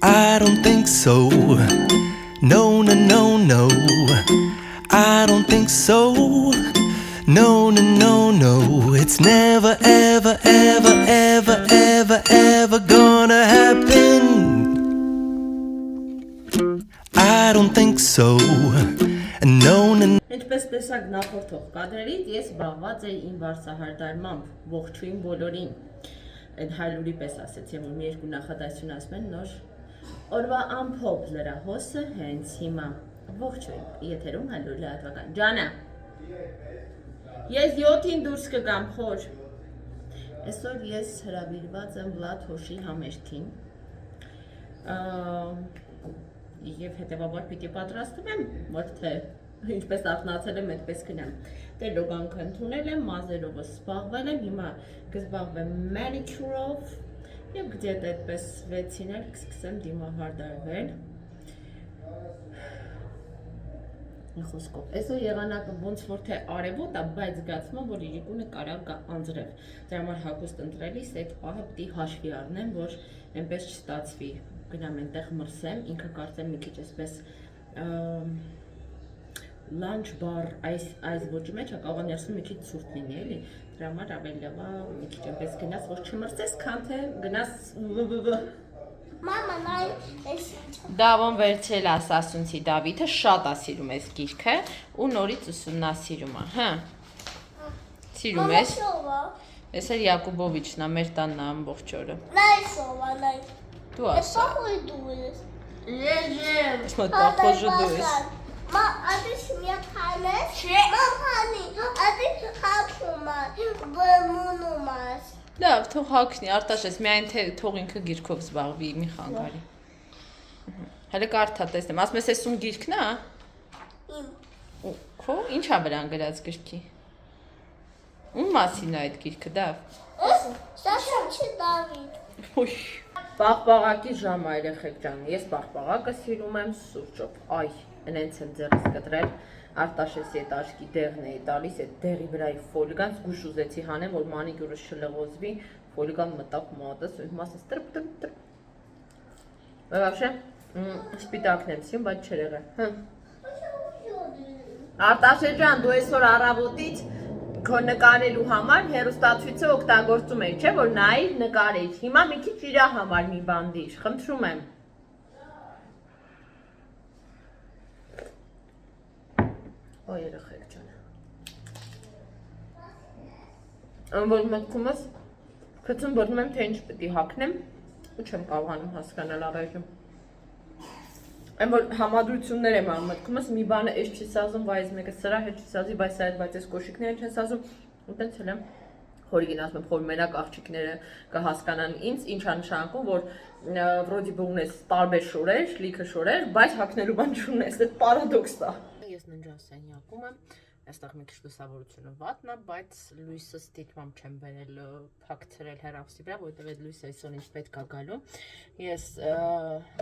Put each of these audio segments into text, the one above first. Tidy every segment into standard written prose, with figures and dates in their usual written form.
I don't think so. No, no, no, no. I don't think so. No, no, no, no. It's never, ever, ever, ever, ever, ever gonna happen. I don't think so. No, no. Ինչպես տեսակ նախորդող կադրերից ես զբաղված էի իմ վարսահարդարմամբ ողջույն բոլորին այդ հայլուրի պես ասեցի որ մի երկու նախադասություն ասում են նոր օրվա ամփոփ լրահոսը հենց հիմա ողջույն եթերում հայլուրի լրատվական ջանա ես 7-ին դուրս կգամ խոր այսօր ես հրավիրված եմ Վլադ Հոշի համերթին եւ հետեւաբար պիտի պատրաստում եմ որ թե ինչպես արթնացել եմ այդպես գնամ դե լոգանքը ընդունել եմ մազերով սպաղվել եմ հիմա կզբաղվեմ manicure-ով եւ գտետ այդպես 6-ին էլ կսկսեմ դիմահարդարվել խոսքով այսօր եղանակը ոնց որ թե արևոտ է բայց զգացում եմ որ իրիկունը կարող է անձրև դրա համար հագուստ ընտրելիս այդ պահը պիտի հաշվի առնեմ որ այնպես չստացվի գնամ այնտեղ մրսեմ ինքը կարծեմ մի քիչ այսպես lunch bar այս ոճի մեջ կարող է ներսում մի քիչ ցուրտ լինի էլի դրա համար ավելի լավ է մի քիչ այնպես գնաս որ չմրսես քան թե գնաս մամա նայ դավոն վերցել է ասասունցի Դավիթը շատ է սիրում այս գիրքը ու նորից ուսումնասիրում է հա սիրում ես ես էլ Յակուբովիչն է մեր տանն է ամբողջ օրը նայ սովա նայ դու ասա ես պախոժը դու ես Ма, а ты семья ханес? Мамանի, а ты խափումար, բմունումաս Լավ, թող հագնի, Արտաշես, միայն թե թող ինքը գիրքով զբաղվի, մի խանգարի Հələ կարդա տեսնեմ, ասում ես ես ում գիրքն է? Իմ Քո, ինչ ա վրան գրած գրքի? Ում մասին է այդ գիրքը, Դավ? Սաշամ չի Դավիթ Ոյ Պաղպաղակի ժամ է երեխեք ջան, ես պաղպաղակը սիրում եմ սուրճով, այ Նենց եմ ձեղս կտրել, Արտաշեսի այդ աշկի դեղն էի տալիս, այդ դեղի վրայի ֆոլգան զգուշ ուզեցի հանեմ, որ մանիկյուրս չլղոզվի, ֆոլգան մտավ մատս, ու մասս տրպ տրպ տրպ Վավշե, սպիտակն եմ սիում, բայց չեր եղել Արտաշես ջան, դու այսօր առավոտից քո նկարելու համար հեռուստացույցը օգտագործում էի, չէ՞ որ նայիր նկարեիր, հիմա մի քիչ իրա համար մի բան դիր, խնդրում եմ Ո երեխեք ջան Որ մտքումս Քցում բռնում եմ թե ինչ պիտի հագնեմ ու չեմ կարողանում հասկանալ առայժմ Այն որ համադրություններ եմ անում մտքումս մի բանը էս չի սազում բայց մեկը սրա հետ չի սազի բայց այս կոշիկները չեն սազում ու տենց էլ եմ Հորիգին ասում եմ որ մենակ աղջիկները կհասկանան ինձ ինչա նշանակում որ վրոդի բունես տարբեր շորեր լիքը շորեր բայց հագնելու բան չունես այդ պարադոքսն է Ես ննջասենյակում եմ, այստեղ մի քիչ լուսավորությունը վատն է, բայց լույսը ստիպմամբ չեմ բերել փակցրել հեռախոսի վրա, որովհետև այդ լույսը այսօր ինձ պետք է գալու։ Ես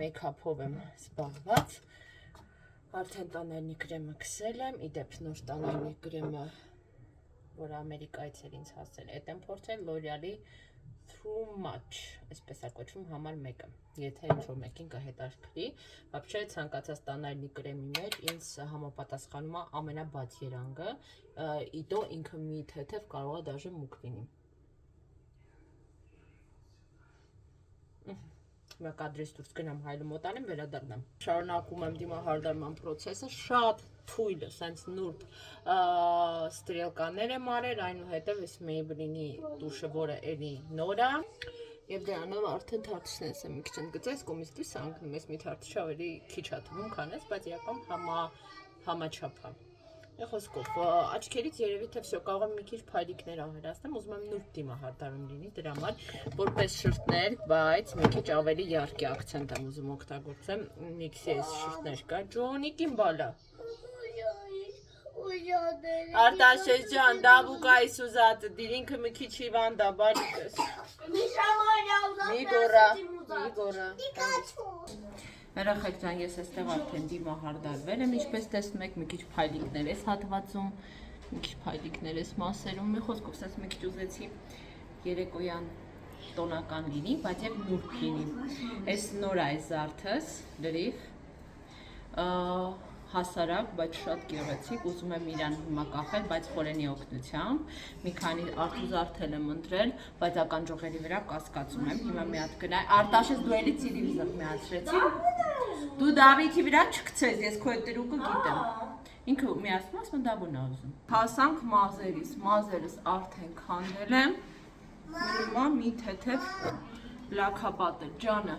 մեյքափով եմ զբաղված։ Արդեն տանելնի կրեմը քսել եմ, ի դեպ նոր տանելնի կրեմը, որ Ամերիկայից էր ինձ հասել, այդ եմ փորձել L'Oreal-ի Too Much, այսպես է կոչվում համար 1-ը, եթե ինչ-որ մեկին կհետաքրքրի, вообще ցանկացած տանալնի կրեմի մեջ ինձ համապատասխանում է ամենաբաց երանգը, իդո ինքը մի թեթև կարող է դաժե մուկ լինի։ Հիմա կադրից դուրս գնամ հայլը մոտանեմ, վերադառնամ։ Շարունակում եմ դիմահարդարման process-ը, շատ թույլ, սենց նուրբ ստրելկաներ եմ արել, այնուհետև այս Maybelline-ի տուշը, որը էլի նոր է, եւ դրանով արդեն թարթշնես եմ մի քիչ ընդգծել, կոմից դուրս անգնում ես մի թարթշ ավելի քիչ է թվում, քան էս, բայց իրական համաչափ է։ Խոսքով, աչքերից երևի թե վсё կարող եմ մի քիչ փայլիկներ ավելացնեմ, ուզում եմ նուրբ դիմահարդարում լինի, դրա համար որպես շրթներ, բայց մի քիչ ավելի яркий акцент եմ ուզում օգտագործեմ, NYX-ի այս շրթներ կա, Ջոնի Կիմբալա Արտաշես ջան, դավուկայի սուզատը, դիրինքը մի քիչ հիվանդ է, բարիկս Մի գորա Երեխեք ջան, ես այստեղ արդեն դիմահարդարվել եմ, ինչպես տեսնում եք, մի քիչ փայլիկներ էս հատվածում, մի քիչ փայլիկներ էս մասերում, մի խոսքով սենց մի քիչ ուզեցի երեկոյան տոնական լինի, բայց եւ նուրբ լինի։ Այս նոր է զարդս, լրիվ հասարակ, բայց շատ գեղեցիկ, ուզում եմ իրան հիմա կախել, բայց խորենի օգնությամբ, մի քանի արթուզարդ եմ ընտրել, բայց ականջողերի վրա կասկածում եմ, հիմա մի հատ գնա, Արտաշես դու էլի տելևիզոր միացրեցի, դու Դավիթի վրա չգցես, ես քո տրուկը գիտեմ, ինքը միացնում դա բուն է ուզում։ Հասանք մազերիս, մազերս արդեն քանդել եմ, հիմա մի թեթև լաքապատել, ջանը,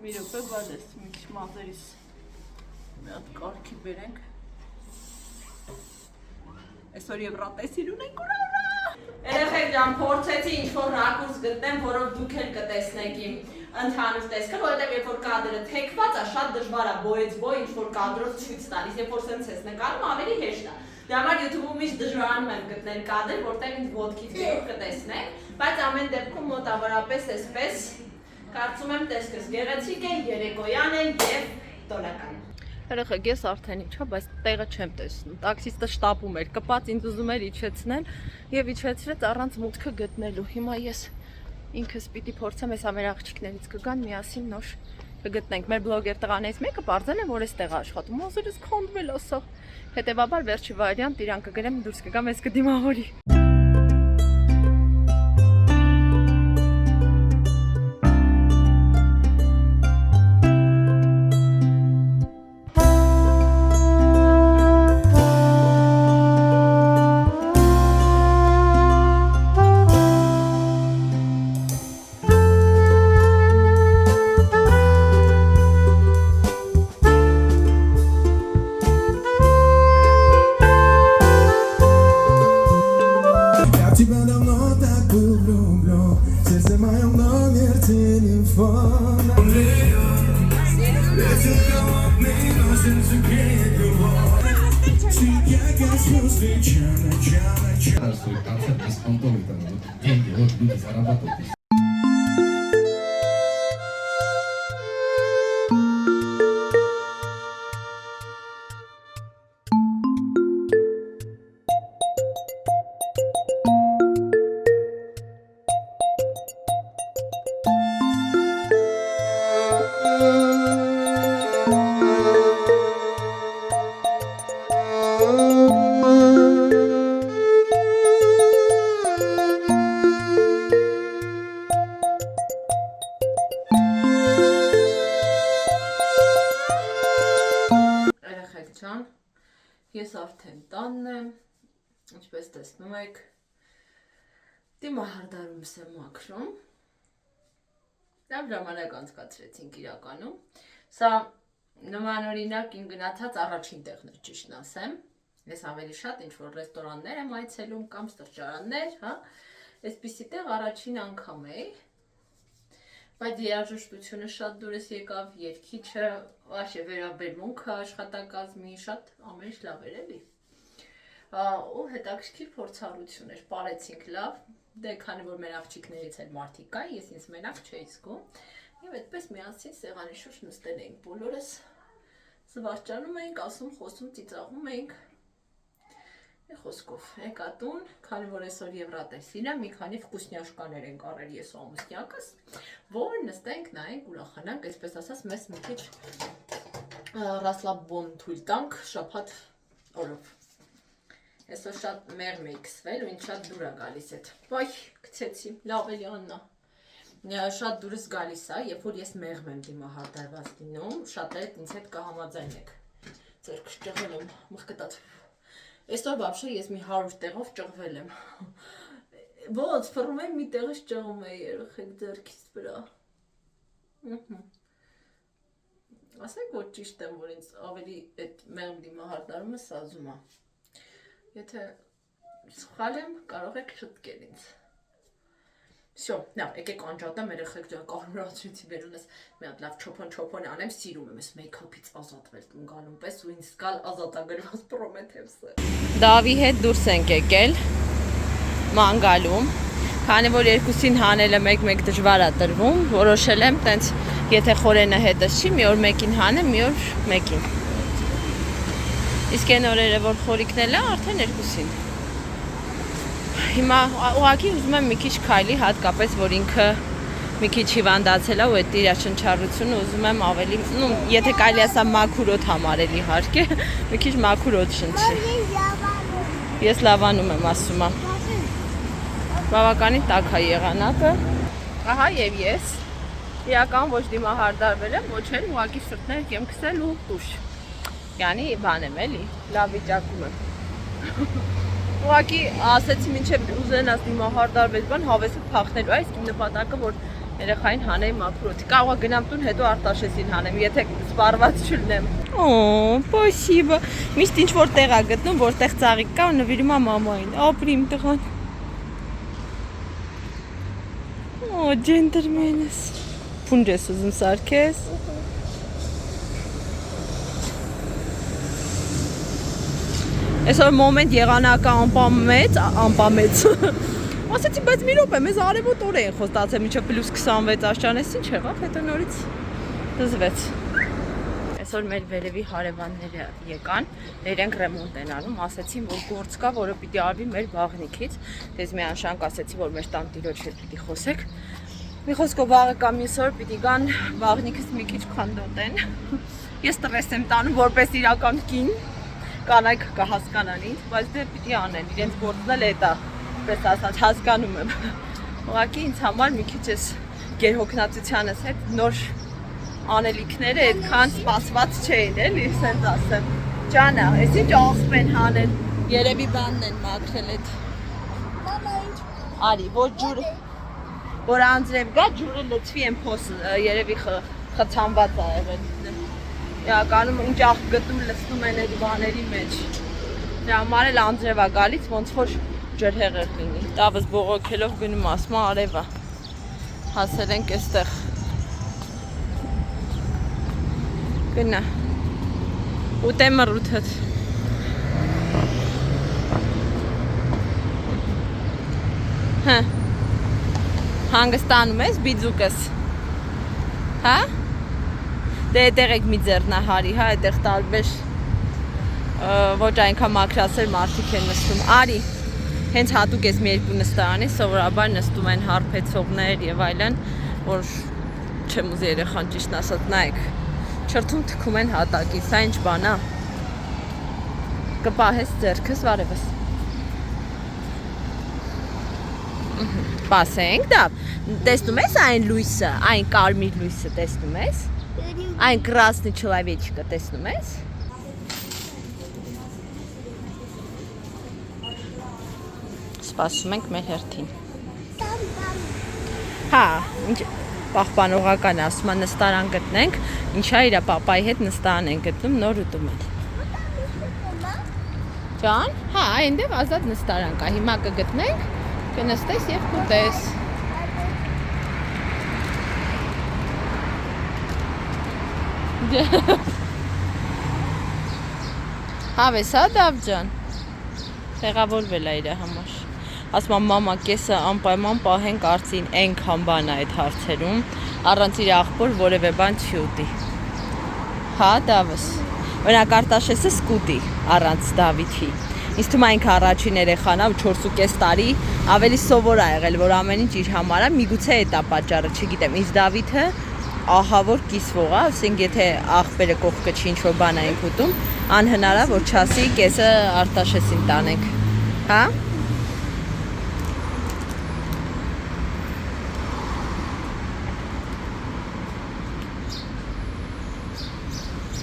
մի րոպե բալես, մի քիչ մազերիս մի հատ կարգի բերենք, այսօր Եվրատեսիլ ունենք ուրա։ Երեխեք ջան, փորձեցի ինչ-որ ռակուրս գտնեմ, որով դուք էլ կտեսնեք իմ ընդհանուր տեսքը, որովհետև երբ որ կադրը թեքված է, շատ դժվար է բոյից-բոյ ինչ-որ կադրով ցույց տալիս, երբ որ սենց ես նկարում, ավելի հեշտ է։ Դրա համար YouTube-ում միշտ դժվարանում եմ գտնել կադր, որտեղ ինձ ոտքից դուրս կտեսնեք, բայց ամեն դեպքում մոտավորապես այսպես կարծում եմ տեսքս գեղեցիկ է, երեկոյան է եւ տոնական։ Երեխեք, ես արդեն իջա, բայց տեղը չեմ տեսնում։ Տաքսիստը շտապում էր, կպած ինձ ուզում էր իջեցնել եւ իջեցրեց առանց մուտքը գտնելու։ Հիմա ես ինքս պիտի փորձեմ այս ամեր աղջիկներից կգան միասին նոր կգտնենք։ Մեր բլոգեր տղաներից մեկը բարձել է, որ էստեղ աշխատում, ոսերս քոնդվել ասա։ Հետևաբար վերջի վարիանտ իրան կգրեմ, դուրս կգամ, ես կդիմավորի։ Ես արդեն տանն եմ, ինչպես տեսնում եք, դիմահարդարումս եմ մաքրում, լավ ժամանակ անցկացրեցինք իրականում, սա նմանօրինակ իմ գնացած առաջին տեղն էր ճիշտն ասեմ, ես ավելի շատ ինչ-որ ռեստորաններ եմ այցելում կամ սրճարաններ, այսպիսի տեղ առաջին անգամ էի, բայց երաժշտությունը շատ դուրս եկավ, երգիչը, վաշե վերաբերմունքը աշխատակազմի, շատ ամեն ինչ լավ էր էլի։ Ու հետաքրքիր փորձառություն էր, պարեցինք լավ, դե քանի որ մեր աղջիկներից էլ մարդիկ կային, ես ինձ մենակ չէի զգում, եւ այդպես միասին սեղանի շուրջ նստել էինք բոլորս, զվարճանում էինք, ասում, խոսում, ծիծաղում էինք։ Խոսքով, եկա տուն, քանի որ այսօր Եվրատեսիլ է, մի քանի վկուսնյաշկաներ ենք առել ես ու ամուսնյակս, որ նստենք, նայենք, ուրախանանք, այսպես ասած, մեզ մի քիչ ռասլաբոն թույլ տանք շաբաթ օրով։ Այսօր շատ մեղմ էի քսվել ու ինձ շատ դուր է գալիս այդ։ Վայ, գցեցի, լավ էլի Աննա։ Շատ դուրս գալիս է, երբ որ ես մեղմ եմ դիմահարդարված լինում, շատերը ինձ հետ կհամաձայնեք։ Ձերքս ճղել եմ, մխկտած։ Այսօր բաբշե ես մի 100 տեղով ճղվել եմ։ Ոնց ֆռում եմ մի տեղից ճղում եմ երեխեք ձեռքից վրա։ Ասեք որ ճիշտ եմ, որ ինձ ավելի այդ մեղմ դիմահարդարումը սազում է։ Եթե սխալ եմ, կարող եք շտկել ինձ։ Всё, լավ, եկեք անջատեմ, երեխեք ջան, կարմրացրեցի բերունս, մի հատ լավ չոփոն անեմ, սիրում եմ այս մեյքափից ազատվել գալուն պես ու ինձ գալ ազատագրված Պրոմեթևսը։ Դավի հետ դուրս ենք եկել մանգալում, քանի որ երկուսին հանելը մեկ-մեկ դժվար է տրվում, որոշել եմ տենց, եթե խորենը հետս չի, մի օր մեկին հանեմ, մի օր մեկին։ Իսկ այն օրերը, որ խորիկն էլ է, արդեն երկուսին։ Հիմա ուղղակի ուզում եմ մի քիչ քայլի, հատկապես որ ինքը մի քիչ հիվանդացել է ու այդ իր շնչառությունը ուզում եմ ավելի, եթե կարելի ասա մաքուր օդ համարել իհարկե, մի քիչ մաքուր օդ շնչի։ Ես լավանում եմ, ասում եմ։ Բավականին տաք է եղանակը։ Ահա եւ ես իրական ոչ դիմահարդարվել եմ, ոչ էլ ուղղակի սրտներ եմ քսել ու տուշ։ Յանի բան եմ էլի, լավ վիճակում եմ։ Ուղղակի ասեցի մինչև ուզենաս դիմահարդարվես բան հավեսը փախնելու, այս իմ նպատակը որ երեխային հանեի մաքրոթի։ Կարող է գնամ տուն, հետո Արտաշեսին հանեմ, եթե սպառված չլնեմ։ Օ, спасибо։ Միշտ ինչ որ տեղ է գտնում, որտեղ ծաղիկ կա, նվիրում եմ մամային։ Ապրիմ տղան։ Օ, ջենտլմենս։ Փունջ ես ուզում սարքես։ Այսօր մոմենտ եղանակը անպամեց։ Ասեցի, բայց մի րոպե, մեզ արևոտ օր էին խոստացել, մինչև +26 աստիճանես, ինչ եղավ, հետո նորից դզվեց։ Այսօր մեր վերևի հարևանները եկան, իրենք ռեմոնտ են անում, ասեցին, որ գործ կա, որը պիտի արվի մեր բաղնիքից։ Դες մի անշանք ասեցի, որ մեր տան տիրոջ հետ պիտի խոսեք։ Մի խոսքով վաղը կամ մյուս օր պիտի գան բաղնիքից մի քիչ քանդոտեն։ Ես տրես եմ տանում որպես իրական կին, կանայք կհասկանան ինձ, բայց դե պիտի անեն, իրենց գործն էլ էտա, պես ասած, հասկանում եմ։ Ուղղակի ինձ համար մի քիչ էս գերհոգնածությանս հետ նոր անելիքները այդքան սպասված չէին, էլի, սենց ասեմ։ Ջանա, ես ինչ աղբ են հանել, երևի բանն են մաքրել այդ։ Արի, որ ջուրը, որ անձրև գա, ջուրը լցվի են փոսը, երևի խցանված ա եղել։ Իրականում ինչ աղբ գտում լցնում են այդ բաների մեջ։ Դրա համար էլ անձրև ա գալիս, ոնց որ ջրհեղեղ լինի։ Տավս բողոքելով գնում ասմա արևա։ Հասել ենք այստեղ։ Գնա։ Ուտեմ ռութդ։ Հա։ Հանգստանում ես բիձուկս։ Հա։ Դե այդտեղ եք մի ձեռնահարի, հա, այդտեղ տարբեր ոչ այնքան մաքրասեր մարդիկ են նստում։ Արի, հենց հատուկ ես մի երկու նստարանի, սովորաբար նստում են հարբեցողներ եւ այլն, որ չեմ ուզի երեխան ճիշտ ասած նայեք։ Չրթում թքում են հատակի, սա ինչ բան է։ Կպահես ձեռքս, վարևս։ Պասենք դա։ Տեսնում ես այն լույսը, այն կարմիր լույսը, տեսնում ես։ Այն красный человечка, տեսնում ես։ Սպասում ենք մեր հերթին։ Հա, ինչ պահպանողական ասում են նստարան գտնենք, ինչա իր պապայի հետ նստարան են գտնում, նոր ուտում են։ Ջան, հա, այնտեղ ազատ նստարան կա, հիմա կգտնենք, կնստես եւ կուտես։ Հավես հա դավ ջան, տեղավորվել է իր համար։ Ասում եմ մամա կեսը անպայման պահենք արծին այնքան բան է այդ հարցերում, առանց իր աղբոր որևէ բան չի ուտի։ Հա դավս, օրինակ Արտաշեսը սկուտի առանց Դավիթի։ Ինձ թվում է ինքը առաջին երեխան է ու 4.5 տարի ավելի սովոր է եղել, որ ամեն ինչ իր համար է, միգուցե այդ է պատճառը, չգիտեմ, իսկ Դավիթը ահա որ կիսվող է, ասենք եթե աղբերը կողքը չի ինչ-որ բան ենք ուտում, անհնար է որ չասի կեսը Արտաշեսին տանենք, հա?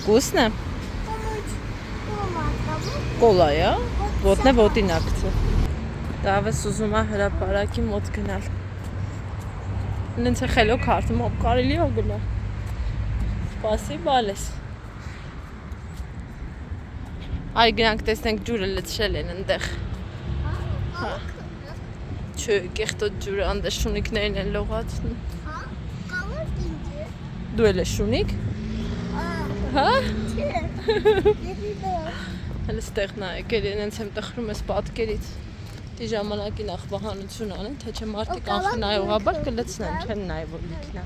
Կուսն է? Կոլա է, ոտնե ոտին ակցը։ Դավս ուզում է հրապարակի մոտ գնալ։ Նենց է խելոք հարթում, ով կարելի է գնա։ Սպասիբա լես։ Այ գնանք տեսնենք ջուրը լցրել են ընդեղ։ Հա։ Չէ, կեղտոտ ջուրը անդե շունիկներն են լողացնում։ Հա, կամոտ ինձ։ Դու էլ ես շունիկ։ Հա։ Հələ ստեղ նայեք, էլի նենց եմ տխրում ես պատկերից։ Դի ժամանակին աղբահանություն անեն, թե չէ մարդիկ անխնայողաբար կլցնեն, չեն նայ որ լիքնա։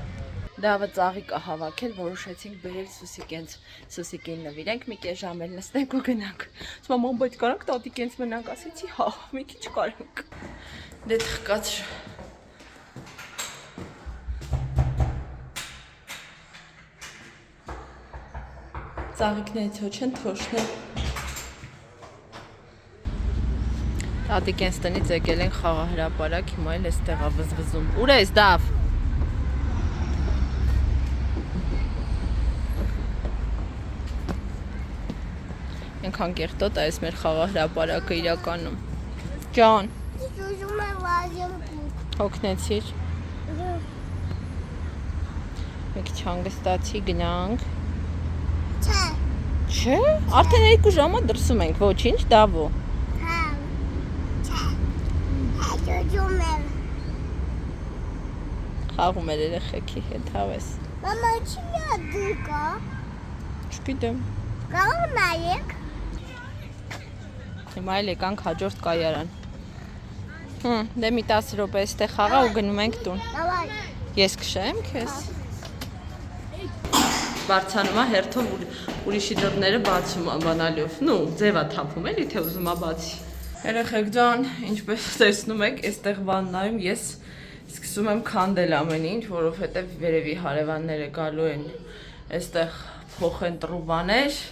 Դավը ծաղիկ հավաքել, որոշեցինք բերել Սուսիկին նվիրենք, մի կես ժամ էլ նստենք ու գնանք։ Ասում մամ, բայց կարանք տատիկ ինձ մնանք, ասեցի, հա, մի քիչ կարանք։ Դե թխկաց։ Ծաղիկներից հո չեն թոշնել։ Տատիկ ինձ տնից եկել են խաղահրապարակ, հիմա էլ էստեղ է վզվզում։ Ուր ես, Դավ։ Ենքան կերտոտ է այս մեր խաղահրապարակը իրականում։ Ջան։ Հոգնեցիր։ Մի քիչ հանգստացի, գնանք։ Չէ, արդեն 2 ժամ է դրսում ենք, ոչինչ, Դավո։ Խաղում էր երեխեքի հետ, հավես։ Մամա, չի մի դու կա։ Չգիտեմ։ Կարող նայեք։ Հիմա էլ եկանք հաջորդ կայարան։ Դե մի 10 րոպե այստեղ խաղա ու գնում ենք տուն։ Ես քշեմ քեզ։ Բարձանում է հերթով ուրիշի դռները բացում բանալով։ Նու, ձևա թափում էլի, թե ուզում է բացի։ Երեխեք ջան, ինչպես տեսնում եք, այստեղ վաննայում ես սկսում եմ քանդել ամեն ինչ, որովհետև վերևի հարևանները գալու են այստեղ փոխեն տրուվաներ։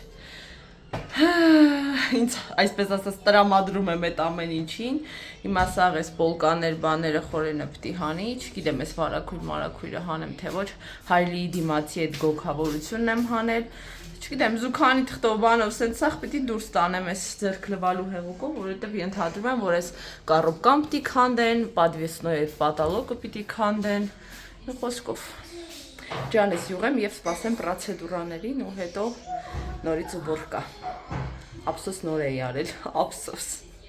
Ինձ այսպես ասած տրամադրում եմ այդ ամեն ինչին։ Հիմա սաղ էս պոլկաներ, բաները խորենը պիտի հանի, չգիտեմ էս վարակույր հանեմ թե ոչ, Հայլիի դիմացի այդ գոգավորությունն եմ հանել։ Չգիտեմ, զուքանի թղթով բանով սենց սաղ պիտի դուրս տանեմ այս ձեռք լվալու հեղուկով, որովհետև ենթադրում եմ, որ այս կառուբկան պիտի քանդեն, պատվեսնոյի այդ պատալոկը պիտի քանդեն։ Մի խոսքով ջանես յուղեմ եւ սպասեմ պրոցեդուրաներին ու հետո նորից ուղղ կա։ Ափսոս նոր էի արել, ափսոս։